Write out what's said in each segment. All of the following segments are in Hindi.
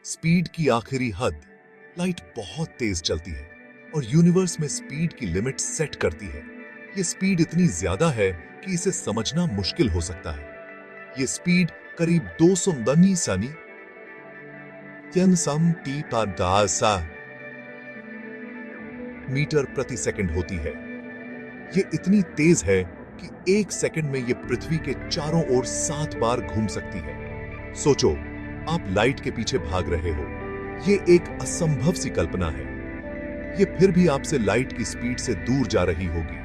स्पीड की आखिरी हद। लाइट बहुत तेज चलती है और यूनिवर्स में स्पीड की लिमिट सेट करती है। ये स्पीड इतनी ज्यादा है कि इसे समझना मुश्किल हो सकता है। ये स्पीड करीब 200 सनी मीटर प्रति सेकंड होती है। ये इतनी तेज है कि एक सेकंड में ये पृथ्वी के चारों ओर 7 बार घूम सकती है। सोचो, आप लाइट के पीछे भाग रहे हो। ये एक असंभव सी कल्पना है। ये फिर भी आपसे लाइट की स्पीड से दूर जा रही होगी।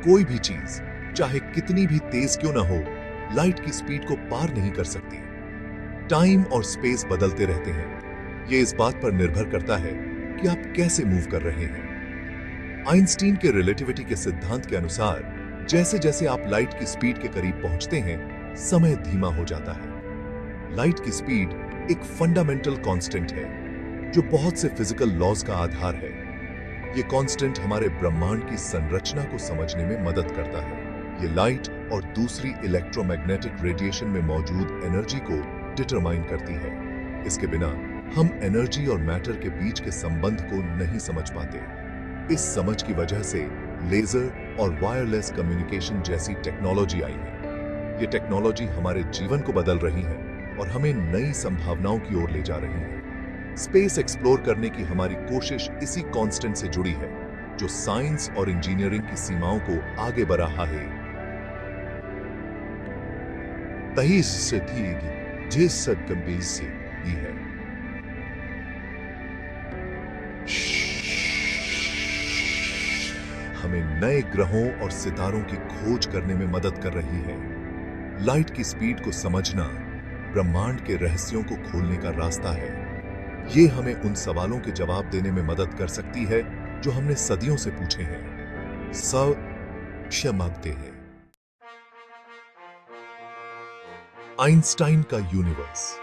कोई भी चीज, चाहे कितनी भी तेज क्यों ना हो, लाइट की स्पीड को पार नहीं कर सकती। टाइम और स्पेस बदलते रहते हैं। ये इस बात पर निर्भर करता है कि आप कैसे मूव कर रहे हैं। आइंस्टीन के रिलेटिविटी के सिद्धांत के अनुसार जैसे जैसे आप लाइट की स्पीड के करीब पहुंचते हैं, समय धीमा हो जाता है। लाइट की स्पीड एक फंडामेंटल कांस्टेंट है जो बहुत से फिजिकल लॉज का आधार है। ये कांस्टेंट हमारे ब्रह्मांड की संरचना को समझने में मदद करता है। ये लाइट और दूसरी इलेक्ट्रोमैग्नेटिक रेडिएशन में मौजूद एनर्जी को डिटरमाइन करती है। इसके बिना हम एनर्जी और मैटर के बीच के संबंध को नहीं समझ पाते। इस समझ की वजह से लेजर और वायरलेस कम्युनिकेशन जैसी टेक्नोलॉजी आई है। ये टेक्नोलॉजी हमारे जीवन को बदल रही है और हमें नई संभावनाओं की ओर ले जा रही है। स्पेस एक्सप्लोर करने की हमारी कोशिश इसी कांस्टेंट से जुड़ी है, जो साइंस और इंजीनियरिंग की सीमाओं को आगे बढ़ा है। तही से जिस गंभीर से भी है। हमें नए ग्रहों और सितारों की खोज करने में मदद कर रही है। लाइट की स्पीड को समझना ब्रह्मांड के रहस्यों को खोलने का रास्ता है। ये हमें उन सवालों के जवाब देने में मदद कर सकती है जो हमने सदियों से पूछे हैं। मांगते हैं। आइंस्टाइन का यूनिवर्स।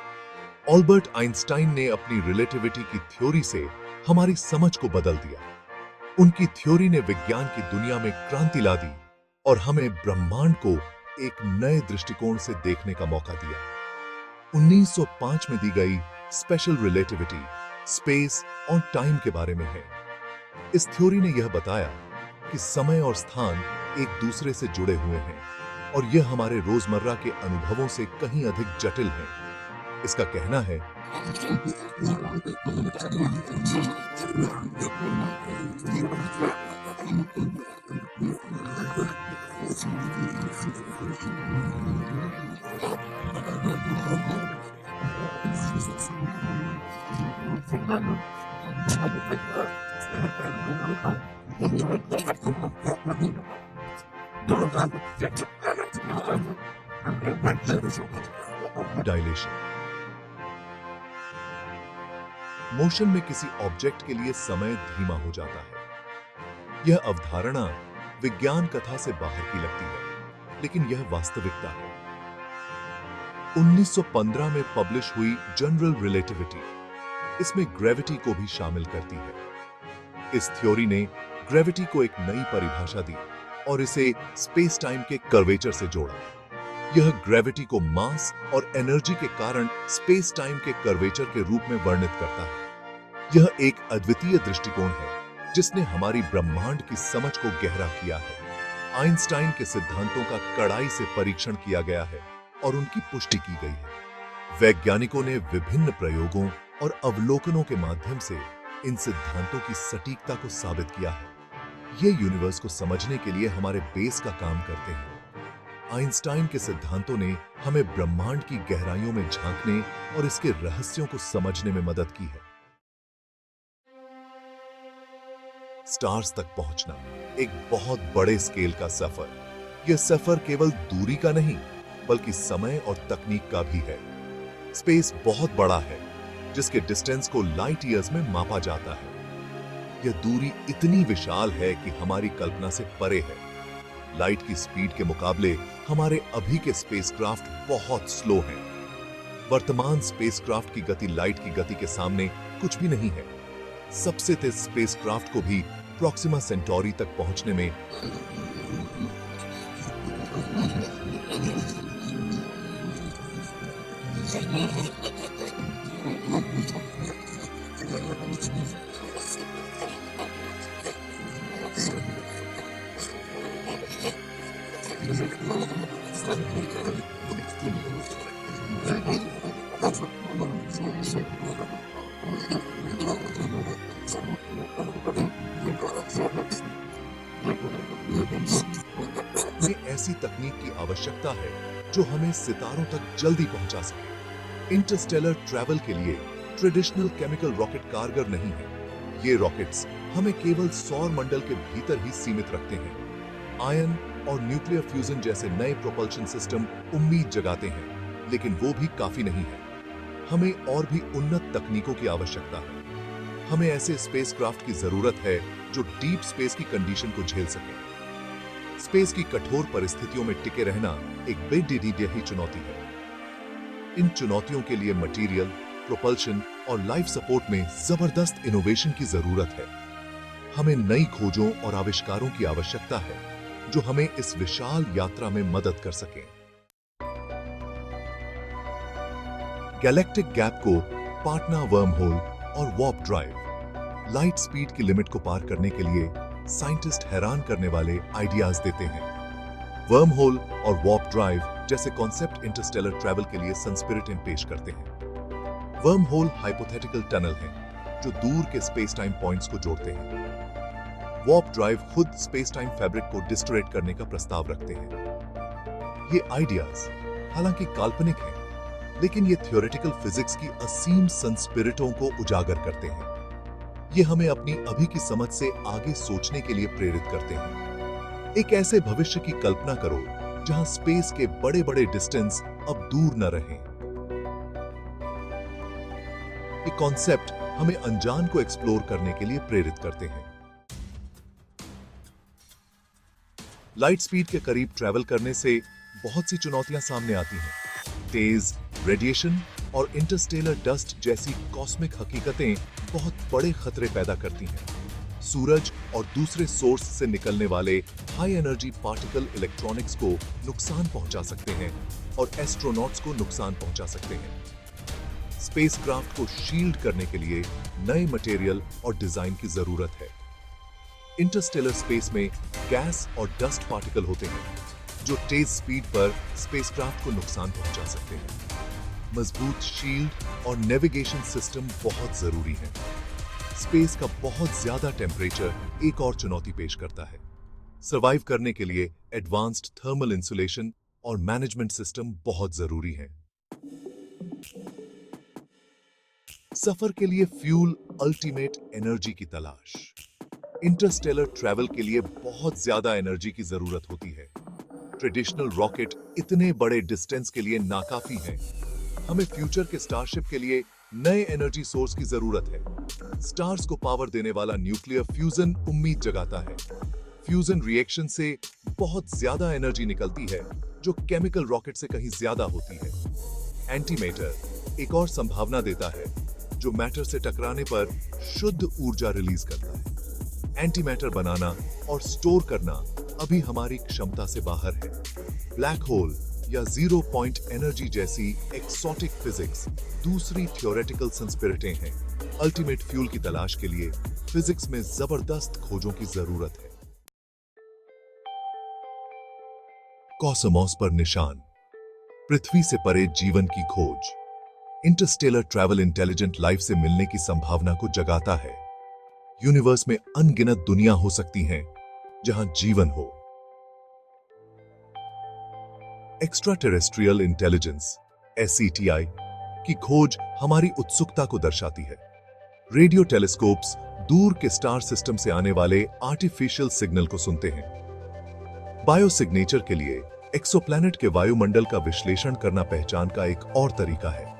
अल्बर्ट आइंस्टाइन ने अपनी रिलेटिविटी की थ्योरी से हमारी समझ को बदल दिया। उनकी थ्योरी ने विज्ञान की दुनिया में क्रांति ला दी और हमें ब्रह्मांड को एक नए दृष्टिकोण से देखने का मौका दिया। 1905 में दी गई स्पेशल रिलेटिविटी स्पेस और टाइम के बारे में है। इस थ्योरी ने यह बताया कि समय और स्थान एक दूसरे से जुड़े हुए हैं और यह हमारे रोजमर्रा के अनुभवों से कहीं अधिक जटिल है। इसका कहना है डायलेशन। मोशन में किसी ऑब्जेक्ट के लिए समय धीमा हो जाता है। यह अवधारणा विज्ञान कथा से बाहर की लगती है, लेकिन यह वास्तविकता है। 1915 में पब्लिश हुई जनरल रिलेटिविटी इसमें ग्रेविटी को भी शामिल करती है। इस थ्योरी ने ग्रेविटी को एक नई परिभाषा दी और इसे स्पेस टाइम के कर्वेचर से जोड़ा। यह ग्रेविटी को मास और एनर्जी के कारण स्पेस टाइम के कर्वेचर के रूप में वर्णित करता है। यह एक अद्वितीय दृष्टिकोण है जिसने हमारी ब्रह्मांड की समझ को गहरा किया है। आइंस्टाइन के सिद्धांतों का कड़ाई से परीक्षण किया गया है और उनकी पुष्टि की गई है। वैज्ञानिकों ने विभिन्न प्रयोगों और अवलोकनों के माध्यम से इन सिद्धांतों की सटीकता को साबित किया है। ये यूनिवर्स को समझने के लिए हमारे बेस का काम करते हैं। आइंस्टाइन के सिद्धांतों ने हमें ब्रह्मांड की गहराइयों में झांकने और इसके रहस्यों को समझने में मदद की है। स्टार्स तक पहुंचना एक बहुत बड़े स्केल का सफर। यह सफर केवल दूरी का नहीं, बल्कि समय और तकनीक का भी है। स्पेस बहुत बड़ा है, जिसके डिस्टेंस को लाइट ईयर्स में मापा जाता है। यह दूरी इतनी विशाल है कि हमारी कल्पना से परे है। लाइट की स्पीड के मुकाबले हमारे अभी के स्पेसक्राफ्ट बहुत स्लो हैं। वर्तमान स्पेसक्राफ्ट की गति लाइट की गति के सामने कुछ भी नहीं है। सबसे तेज स्पेसक्राफ्ट को भी प्रॉक्सिमा सेंटोरी तक पहुंचने में ये ऐसी तकनीक की आवश्यकता है जो हमें सितारों तक जल्दी पहुंचा सके। इंटरस्टेलर ट्रैवल के लिए ट्रेडिशनल केमिकल रॉकेट कारगर नहीं है। ये रॉकेट्स हमें केवल सौर मंडल के भीतर ही सीमित रखते हैं। आयन और न्यूक्लियर फ्यूजन जैसे नए प्रोपल्शन सिस्टम उम्मीद जगाते हैं, लेकिन वो भी काफी नहीं है। हमें और भी उन्नत तकनीकों की आवश्यकता है। हमें ऐसे स्पेसक्राफ्ट की जरूरत है जो डीप स्पेस की कंडीशन को झेल सके। स्पेस की कठोर परिस्थितियों में टिके रहना एक बेडिडीही चुनौती है। इन चुनौतियों के लिए मटेरियल, प्रोपल्शन और लाइफ सपोर्ट में जबरदस्त इनोवेशन की जरूरत है। हमें नई खोजों और आविष्कारों की आवश्यकता है जो हमें इस विशाल यात्रा में मदद कर सकें। गैलेक्टिक गैप को पाटना वर्महोल और वार्प ड्राइव लाइट स्पीड की लिमिट को पार करने के लिए साइंटिस्ट हैरान करने वाले आइडियाज देते हैं। वर्महोल और वार्प ड्राइव जैसे कॉन्सेप्ट इंटरस्टेलर ट्रैवल के लिए संस्पिरिटिंग पेश करते हैं। वर्महोल हाइपोथेटिकल टनल है जो दूर के स्पेस टाइम पॉइंट्स को जोड़ते हैं। वार्प ड्राइव खुद स्पेस टाइम फैब्रिक को डिस्टोरेट करने का प्रस्ताव रखते हैं। ये आइडियाज हालांकि काल्पनिक हैं, लेकिन ये थ्योरेटिकल फिजिक्स की असीम संस्पिरिटों को उजागर करते हैं। ये हमें अपनी अभी की समझ से आगे सोचने के लिए प्रेरित करते हैं। एक ऐसे भविष्य की कल्पना करो जहां स्पेस के बड़े बड़े डिस्टेंस अब दूर न रहें। ये कॉन्सेप्ट हमें अनजान को एक्सप्लोर करने के लिए प्रेरित करते हैं। लाइट स्पीड के करीब ट्रैवल करने से बहुत सी चुनौतियां सामने आती हैं। तेज रेडिएशन और इंटरस्टेलर डस्ट जैसी कॉस्मिक हकीकतें बहुत बड़े खतरे पैदा करती हैं। सूरज और दूसरे सोर्स से निकलने वाले हाई एनर्जी पार्टिकल इलेक्ट्रॉनिक्स को नुकसान पहुंचा सकते हैं और एस्ट्रोनॉट्स को नुकसान पहुंचा सकते हैं। स्पेसक्राफ्ट को शील्ड करने के लिए नए मटेरियल और डिजाइन की जरूरत है। इंटरस्टेलर स्पेस में गैस और डस्ट पार्टिकल होते हैं जो तेज स्पीड पर स्पेसक्राफ्ट को नुकसान पहुंचा सकते हैं। मजबूत शील्ड और नेविगेशन सिस्टम बहुत जरूरी है। स्पेस का बहुत ज्यादा टेम्परेचर एक और चुनौती पेश करता है। सरवाइव करने के लिए एडवांस्ड थर्मल इंसुलेशन और मैनेजमेंट सिस्टम बहुत जरूरी है। सफर के लिए फ्यूल अल्टीमेट एनर्जी की तलाश। इंटरस्टेलर ट्रैवल के लिए बहुत ज्यादा एनर्जी की जरूरत होती है। ट्रेडिशनल रॉकेट इतने बड़े डिस्टेंस के लिए नाकाफी हैं। हमें फ्यूचर के स्टारशिप के लिए नए एनर्जी सोर्स की जरूरत है। स्टार्स को पावर देने वाला न्यूक्लियर फ्यूजन उम्मीद जगाता है। फ्यूजन रिएक्शन से बहुत ज्यादा एनर्जी निकलती है जो केमिकल रॉकेट से कहीं ज्यादा होती है। एंटीमैटर एक और संभावना देता है जो मैटर से टकराने पर शुद्ध ऊर्जा रिलीज करता है। एंटीमैटर बनाना और स्टोर करना अभी हमारी क्षमता से बाहर है। ब्लैक होल या जीरो पॉइंट एनर्जी जैसी एक्सोटिक फिजिक्स दूसरी थ्योरेटिकल संस्पिरिटें हैं। अल्टीमेट फ्यूल की तलाश के लिए फिजिक्स में जबरदस्त खोजों की जरूरत है। कॉसमॉस पर निशान, पृथ्वी से परे जीवन की खोज। इंटरस्टेलर ट्रैवल इंटेलिजेंट लाइफ से मिलने की संभावना को जगाता है। यूनिवर्स में अनगिनत दुनिया हो सकती हैं जहां जीवन हो। एक्स्ट्रा टेरेस्ट्रियल इंटेलिजेंस (SETI) की खोज हमारी उत्सुकता को दर्शाती है। रेडियो टेलीस्कोप्स दूर के स्टार सिस्टम से आने वाले आर्टिफिशियल सिग्नल को सुनते हैं। बायोसिग्नेचर के लिए एक्सोप्लैनेट के वायुमंडल का विश्लेषण करना पहचान का एक और तरीका है।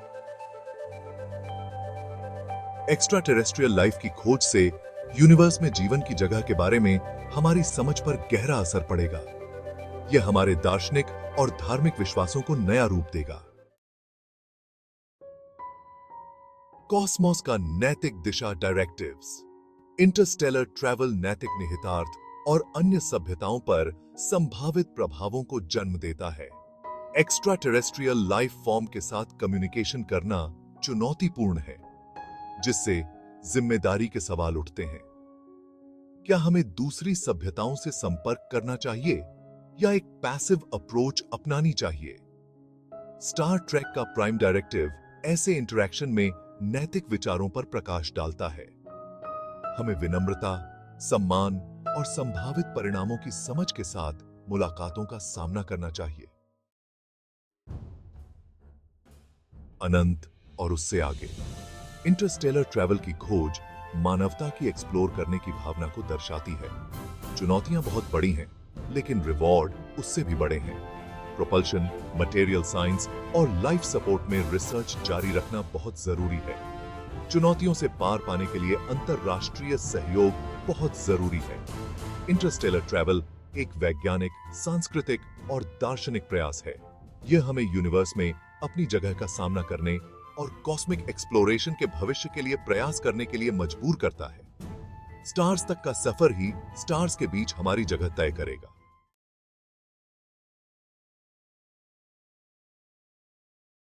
एक्स्ट्रा टेरेस्ट्रियल लाइफ की खोज से यूनिवर्स में जीवन की जगह के बारे में हमारी समझ पर गहरा असर पड़ेगा। यह हमारे दार्शनिक और धार्मिक विश्वासों को नया रूप देगा। कॉस्मोस का नैतिक दिशा डायरेक्टिव्स। इंटरस्टेलर ट्रैवल नैतिक निहितार्थ और अन्य सभ्यताओं पर संभावित प्रभावों को जन्म देता है। एक्स्ट्रा टेरेस्ट्रियल लाइफ फॉर्म के साथ कम्युनिकेशन करना चुनौतीपूर्ण है, जिससे जिम्मेदारी के सवाल उठते हैं। क्या हमें दूसरी सभ्यताओं से संपर्क करना चाहिए या एक पैसिव अप्रोच अपनानी चाहिए? स्टार ट्रेक का प्राइम डायरेक्टिव ऐसे इंटरैक्शन में नैतिक विचारों पर प्रकाश डालता है। हमें विनम्रता, सम्मान और संभावित परिणामों की समझ के साथ मुलाकातों का सामना करना चाहिए। अनंत और उससे आगे। इंटरस्टेलर ट्रैवल की खोज मानवता की एक्सप्लोर करने की भावना को दर्शाती है। चुनौतियां बहुत बड़ी हैं, लेकिन रिवॉर्ड उससे भी बड़े हैं। प्रोपल्शन, मटेरियल साइंस और लाइफ सपोर्ट में रिसर्च जारी रखना बहुत जरूरी है। चुनौतियों से पार पाने के लिए अंतरराष्ट्रीय सहयोग बहुत जरूरी है। इंटरस्टेलर ट्रैवल एक वैज्ञानिक, सांस्कृतिक और दार्शनिक प्रयास है। यह हमें यूनिवर्स में अपनी जगह का सामना करने और कॉस्मिक एक्सप्लोरेशन के भविष्य के लिए प्रयास करने के लिए मजबूर करता है। स्टार्स तक का सफर ही स्टार्स के बीच हमारी जगह तय करेगा।